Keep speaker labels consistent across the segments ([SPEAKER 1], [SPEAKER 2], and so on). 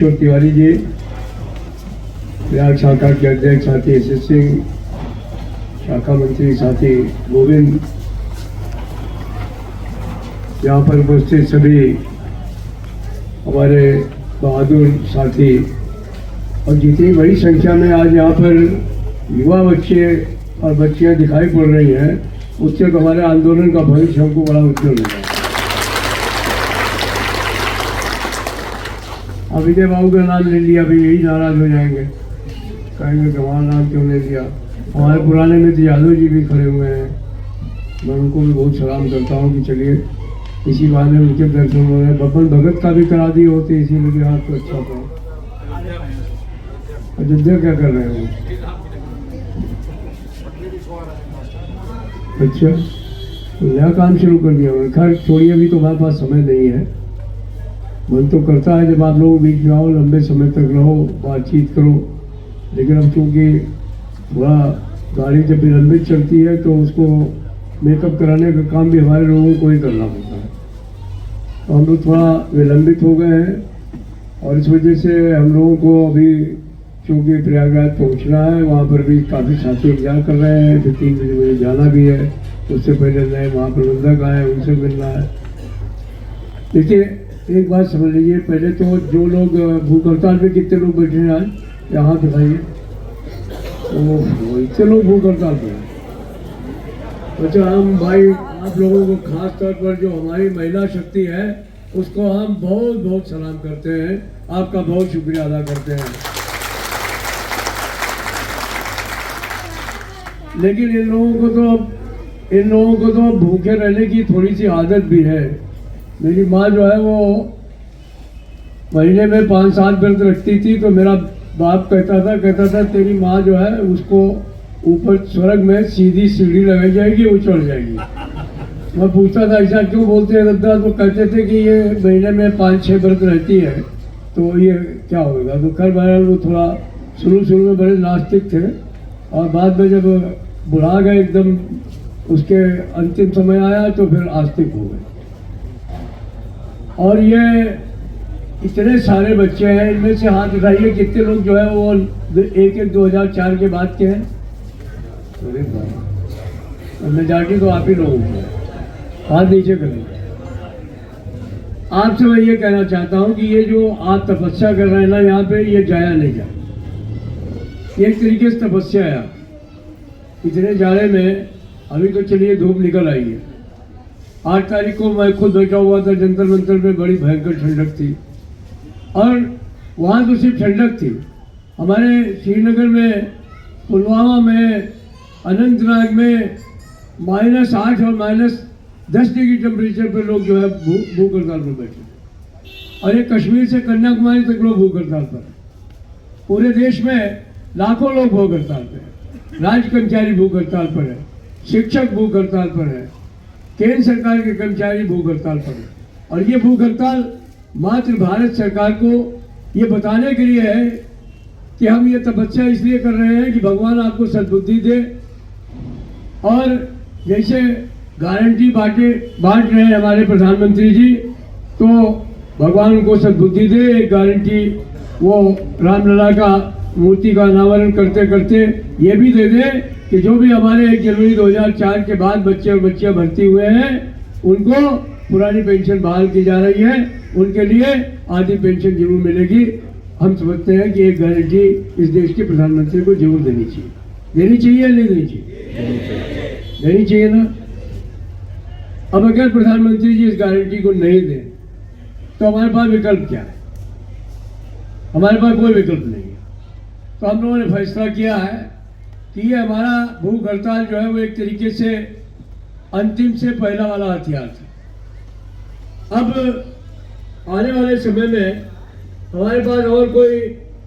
[SPEAKER 1] तिवारी जी, प्रयाग शाखा के अध्यक्ष साथी एस सिंह, शाखा मंत्री साथी गोविंद, यहाँ पर उपस्थित सभी हमारे बहादुर साथी और जितनी बड़ी संख्या में आज यहाँ पर युवा बच्चे और बच्चियाँ दिखाई पड़ रही हैं, उससे तो हमारे आंदोलन का भविष्य हमको बड़ा उज्जवल होगा। अब विजय बाबू का नाम ले लिया, अभी यही नाराज हो जाएंगे, कहेंगे कि हमारा नाम क्यों ले लिया। हमारे पुराने मित्र यादव जी भी खड़े हुए हैं, मैं उनको भी बहुत सलाम करता हूँ कि चलिए इसी बहाने उनके दर्शन हो रहे हैं। बब्बन भगत का भी करा दिए होते, इसीलिए हाथ तो अच्छा था। अयोध्या क्या कर रहे हो? अच्छा, नया काम शुरू कर दिया उन्होंने। खैर छोड़िए, अभी तो हमारे पास समय नहीं है। मन तो करता है जब आप लोग बीच में आओ, लंबे समय तक रहो, बातचीत करो, लेकिन अब चूँकि थोड़ा गाड़ी जब विलंबित चलती है तो उसको मेकअप कराने का काम भी हमारे लोगों को ही करना पड़ता है। तो हम लोग थोड़ा विलंबित हो गए हैं और इस वजह से हम लोगों को अभी चूँकि प्रयागराज पहुंचना है, वहाँ पर भी काफ़ी साथी इंतजार कर रहे हैं। फिर 3 बजे मुझे जाना भी है, उससे पहले नए महाप्रबंधक आए, उनसे मिलना है। देखिए एक बात समझ लीजिए, पहले तो जो लोग भूख हड़ताल पे, कितने लोग बैठे हैं आज यहाँ दिखाइए, तो इतने लोग भूख हड़ताल पे हैं। अच्छा, हम भाई आप लोगों को खास तौर पर जो हमारी महिला शक्ति है उसको हम बहुत बहुत सलाम करते हैं, आपका बहुत शुक्रिया अदा करते हैं। लेकिन इन लोगों को तो भूखे रहने की थोड़ी सी आदत भी है। मेरी माँ जो है वो महीने में 5-7 व्रत रखती थी, तो मेरा बाप कहता था तेरी माँ जो है उसको ऊपर स्वर्ग में सीधी सीढ़ी लगाई जाएगी, वो चढ़ जाएगी। मैं पूछता था ऐसा क्यों बोलते हैं दादा, तो कहते थे कि ये महीने में 5-6 व्रत रहती है तो ये क्या होगा। तो खैर बहरहाल वो थोड़ा शुरू में बड़े नास्तिक थे और बाद में जब बुढ़ा गए, एकदम उसके अंतिम समय आया तो फिर आस्तिक हो गए। और ये इतने सारे बच्चे हैं, इनमें से हाथ उठाइए कितने लोग जो है वो 2004 के बाद के हैं। मेजॉरिटी तो आप ही लोगों को, हाथ नीचे करें। आपसे मैं ये कहना चाहता हूँ कि ये जो आप तपस्या कर रहे हैं ना यहाँ पे, ये जाया नहीं जाए। एक तरीके से तपस्या है। इतने जाड़े में अभी तो चलिए धूप निकल आई है। 8 तारीख को मैं खुद बैठा हुआ था जंतर मंतर में, बड़ी भयंकर ठंडक थी और वहाँ तो सिर्फ ठंडक थी। हमारे श्रीनगर में, पुलवामा में, अनंतनाग में -8 और -10 डिग्री टेम्परेचर पर लोग जो है भूख हड़ताल पर बैठे थे। और ये कश्मीर से कन्याकुमारी तक लोग भूख हड़ताल पर। पूरे देश में लाखों लोग भूख हड़ताल पर है। राज्य कर्मचारी भूख हड़ताल पर है, शिक्षक भूख हड़ताल पर है, केंद्र सरकार के कर्मचारी भूख हड़ताल पर है। और ये भूख हड़ताल मात्र भारत सरकार को ये बताने के लिए है कि हम ये तपस्या इसलिए कर रहे हैं कि भगवान आपको सद्बुद्धि दे। और जैसे गारंटी बांट रहे हैं हमारे प्रधानमंत्री जी, तो भगवान उनको सद्बुद्धि दे। एक गारंटी वो रामलला का मूर्ति का अनावरण करते करते ये भी दे दे कि जो भी हमारे 1 जनवरी 2004 के बाद बच्चे और बच्चियां भर्ती हुए हैं उनको पुरानी पेंशन बहाल की जा रही है, उनके लिए आधी पेंशन जरूर मिलेगी। हम समझते हैं कि एक गारंटी इस देश के प्रधानमंत्री को जरूर देनी चाहिए। देनी चाहिए या नहीं देनी चाहिए? देनी चाहिए ना। अब अगर प्रधानमंत्री जी इस गारंटी को नहीं दें तो हमारे पास विकल्प क्या है? हमारे पास कोई विकल्प नहीं है। तो हम लोगों ने फैसला किया है कि ये हमारा भूख हड़ताल जो है वो एक तरीके से अंतिम से पहला वाला हथियार था। अब आने वाले समय में हमारे पास और कोई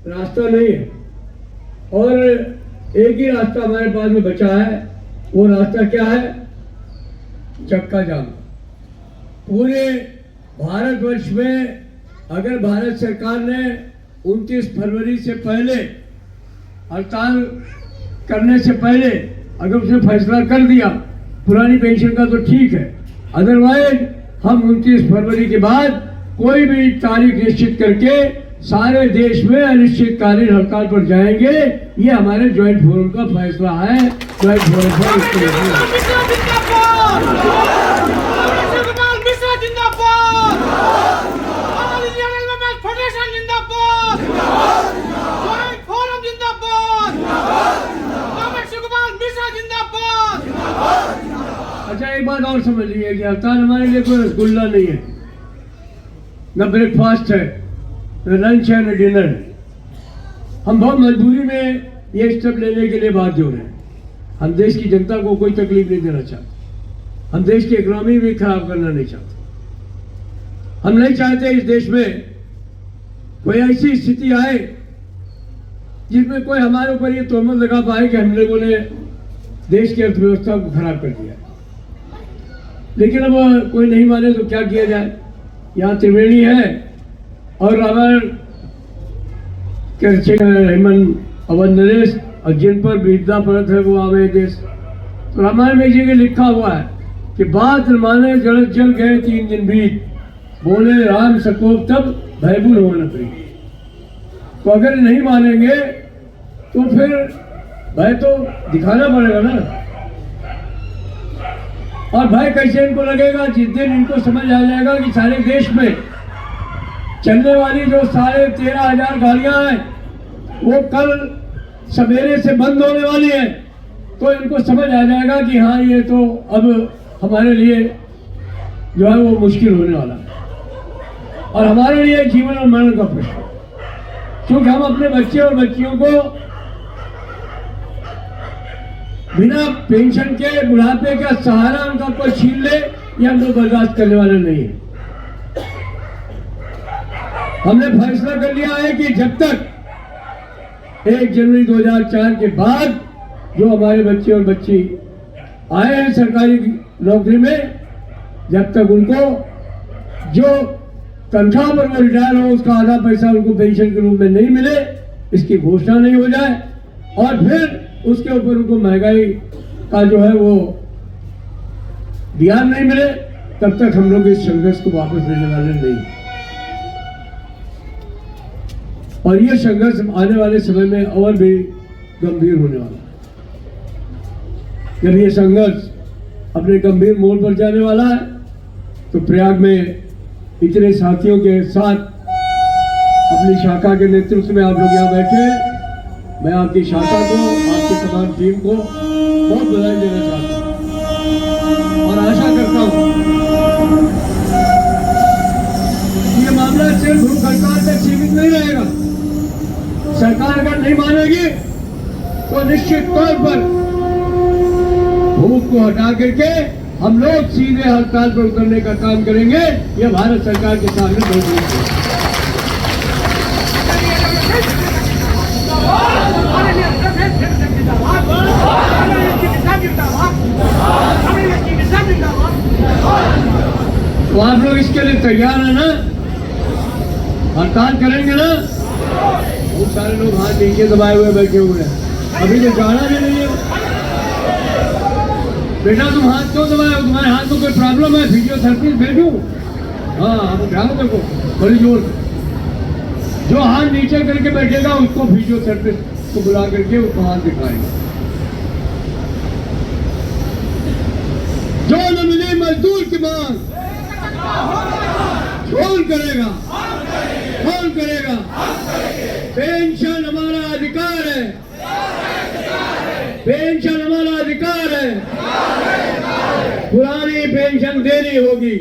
[SPEAKER 1] रास्ता नहीं है और एक ही रास्ता हमारे पास में बचा है। वो रास्ता क्या है? चक्का जाम। पूरे भारतवर्ष में अगर भारत सरकार ने 29 फरवरी से पहले हड़ताल करने से पहले अगर उसने फैसला कर दिया पुरानी पेंशन का तो ठीक है, अदरवाइज हम 29 फरवरी के बाद कोई भी तारीख निश्चित करके सारे देश में अनिश्चितकालीन हड़ताल पर जाएंगे। ये हमारे ज्वाइंट फोरम का फैसला है। ज्वाइंट फोरम अच्छा, एक बात और समझ लीजिए कि हड़ताल हमारे लिए कोई रसगुल्ला नहीं है, न ब्रेकफास्ट है, न लंच है, न डिनर है। हम बहुत मजबूरी में ये स्टेप लेने के लिए बाध्य हो रहे हैं। हम देश की जनता को कोई तकलीफ नहीं देना चाहते, हम देश की इकोनॉमी भी खराब करना नहीं चाहते। हम नहीं चाहते इस देश में कोई ऐसी स्थिति आए जिसमें कोई हमारे ऊपर ये तोहमत लगा पाए कि हम लोगों ने देश की अर्थव्यवस्था को खराब कर दिया। लेकिन अब कोई नहीं माने तो क्या किया जाए। यहाँ त्रिवेणी है और रावण हेमंत अवध नरेश और जिन पर विद्या परत है वो आवे देश। तो रामायण में जगह लिखा हुआ है कि बात माने जल जल गए 3 दिन बीत, बोले राम सकोप तब भयबुल हो न प्रीत। तो अगर नहीं मानेंगे तो फिर भय तो दिखाना पड़ेगा ना। और भय कैसे इनको लगेगा? जिस दिन इनको समझ आ जाएगा कि सारे देश में चलने वाली जो 13,500 गाड़ियां हैं वो कल सवेरे से बंद होने वाली है, तो इनको समझ आ जाएगा कि हाँ ये तो अब हमारे लिए जो है वो मुश्किल होने वाला है और हमारे लिए जीवन और मरण का प्रश्न। क्योंकि हम अपने बच्चे और बच्चियों को बिना पेंशन के बुढ़ापे का सहारा उनका कोई छीन ले, ये हम लोग बर्दाश्त करने वाले नहीं है। हमने फैसला कर लिया है कि जब तक 1 जनवरी 2004 के बाद जो हमारे बच्चे और बच्ची आए हैं सरकारी नौकरी में, जब तक उनको जो तनख्वाह पर वो रिटायर हो उसका आधा पैसा उनको पेंशन के रूप में नहीं मिले, इसकी घोषणा नहीं हो जाए और फिर उसके ऊपर उनको महंगाई का जो है वो ध्यान नहीं मिले, तब तक हम लोग इस संघर्ष को वापस लेने वाले नहीं। और ये संघर्ष आने वाले समय में और भी गंभीर होने वाला है। जब ये संघर्ष अपने गंभीर मोड़ पर जाने वाला है तो प्रयाग में इतने साथियों के साथ अपनी शाखा के नेतृत्व में आप लोग यहाँ बैठे हैं। मैं आपकी शाखा को, आपकी तमाम टीम को बहुत बधाई देना चाहता हूँ और आशा करता हूँ कि ये मामला सिर्फ भूख हड़ताल तक सीमित नहीं रहेगा। सरकार अगर नहीं मानेगी तो निश्चित तौर पर भूख को हटा करके हम लोग सीधे हड़ताल पर उतरने का काम करेंगे। यह भारत सरकार के सामने बहुत है। तो आप लोग इसके लिए तैयार है ना? हड़ताल करेंगे ना? बहुत सारे लोग हाथ नीचे दबाए हुए बैठे हुए हैं, अभी तो जाना भी नहीं है। बेटा तुम हाथ क्यों दबाए हो? तुम्हारे हाथ में कोई प्रॉब्लम है? फिजियोथेरेपिस्ट भेजूं? हाँ, आप ध्यान देखो बड़ी जोर से। जो हाथ नीचे करके बैठेगा उसको फिजियोथेरेपिस्ट को बुला करके उसको हाथ दिखाएंगे। जो न मिले मजदूर की मांग कौन करेगा? कौन करेगा? पेंशन हमारा अधिकार है, पेंशन हमारा अधिकार है। पुरानी पेंशन देनी होगी,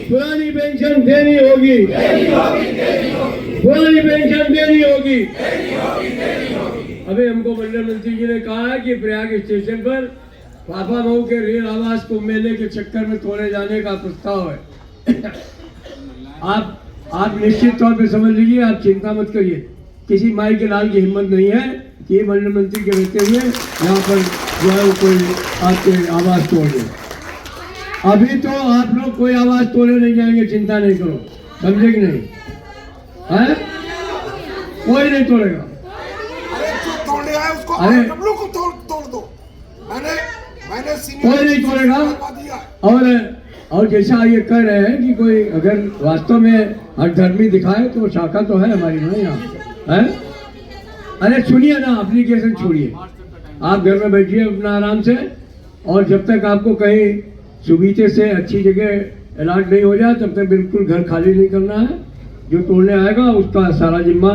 [SPEAKER 1] पुरानी पेंशन देनी होगी, पुरानी पेंशन देनी होगी। अभी हमको मंडल मंत्री जी ने कहा है कि प्रयाग स्टेशन पर पापा मऊ के रेल आवास को मेले के चक्कर में तोड़े जाने का प्रस्ताव है। आप निश्चित तौर पे समझ लीजिए, आप चिंता मत करिए। किसी माई के लाल की हिम्मत नहीं है कि ये मंडल मंत्री के रहते हुए यहाँ पर जो है कोई आपके आवाज तोड़ दे। अभी तो आप लोग कोई आवाज तोड़े नहीं जाएंगे, चिंता नहीं करो, समझे कि नहीं? है कोई नहीं तोड़ेगा। अरे कोई नहीं तोड़ेगा। और और जैसा ये कह रहे हैं कि कोई अगर वास्तव में हर धर्मी दिखाए तो शाखा तो है हमारी ना यहाँ है। अरे सुनिए ना, एप्लीकेशन छोड़िए, आप घर में बैठिए अपना आराम से, और जब तक आपको कहीं सुविधे से अच्छी जगह अलॉट नहीं हो जाए तब तक बिल्कुल घर खाली नहीं करना है। जो तोड़ने आएगा उसका सारा जिम्मा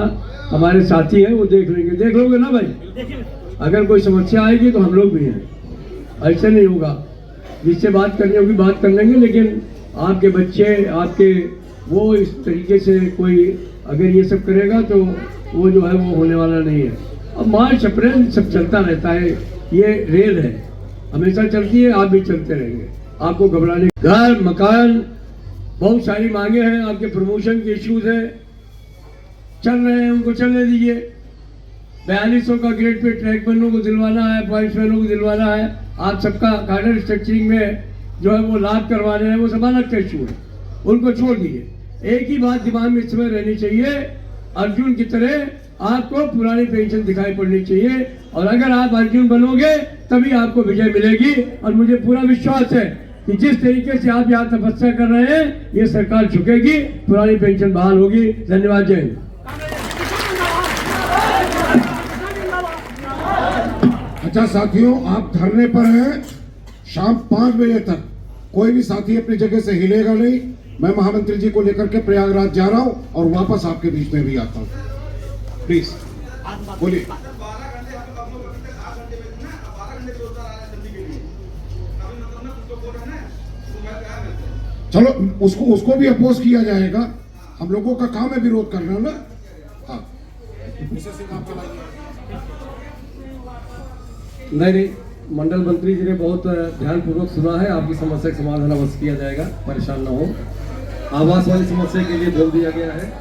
[SPEAKER 1] हमारे साथी है, वो देख लेंगे। देख लोगे ना भाई? अगर कोई समस्या आएगी तो हम लोग भी हैं, ऐसे नहीं होगा। जिससे बात करनी होगी बात कर लेंगे, लेकिन आपके बच्चे आपके वो इस तरीके से कोई अगर ये सब करेगा तो वो जो है वो होने वाला नहीं है। अब मार्च अप्रैल सब चलता रहता है, ये रेल है, हमेशा चलती है, आप भी चलते रहेंगे, आपको घबराने। घर मकान बहुत सारी मांगे हैं, आपके प्रमोशन के इश्यूज है, चल रहे हैं, उनको चलने दीजिए। 4200 का ग्रेड पे ट्रैकमैनों को दिलवाना है, पॉइंट्समैनों को दिलवाना है, आप सबका कार्डर स्ट्रक्चरिंग में जो है वो लाभ करवाने हैं, वो सब अलग का इशू है, उनको छोड़ दीजिए। एक ही बात दिमाग में इस समय रहनी चाहिए, अर्जुन की तरह आपको पुरानी पेंशन दिखाई पड़नी चाहिए, और अगर आप अर्जुन बनोगे तभी आपको विजय मिलेगी। और मुझे पूरा विश्वास है कि जिस तरीके से आप यहाँ तपस्या कर रहे हैं ये सरकार झुकेगी, पुरानी पेंशन बहाल होगी। धन्यवाद, जय हिंद।
[SPEAKER 2] अच्छा साथियों, आप धरने पर हैं, शाम 5 बजे तक कोई भी साथी अपनी जगह से हिलेगा नहीं। मैं महामंत्री जी को लेकर के प्रयागराज जा रहा हूं और वापस आपके बीच में भी आता हूं। प्लीज बोलिए। चलो उसको भी अपोज किया जाएगा, हम लोगों का काम है विरोध करना ना। हाँ, इसे से काम चलाइए।
[SPEAKER 3] नहीं, मंडल मंत्री जी ने बहुत ध्यानपूर्वक सुना है, आपकी समस्या का समाधान अवश्य किया जाएगा, परेशान ना हो। आवास वाली समस्या के लिए बोल दिया गया है।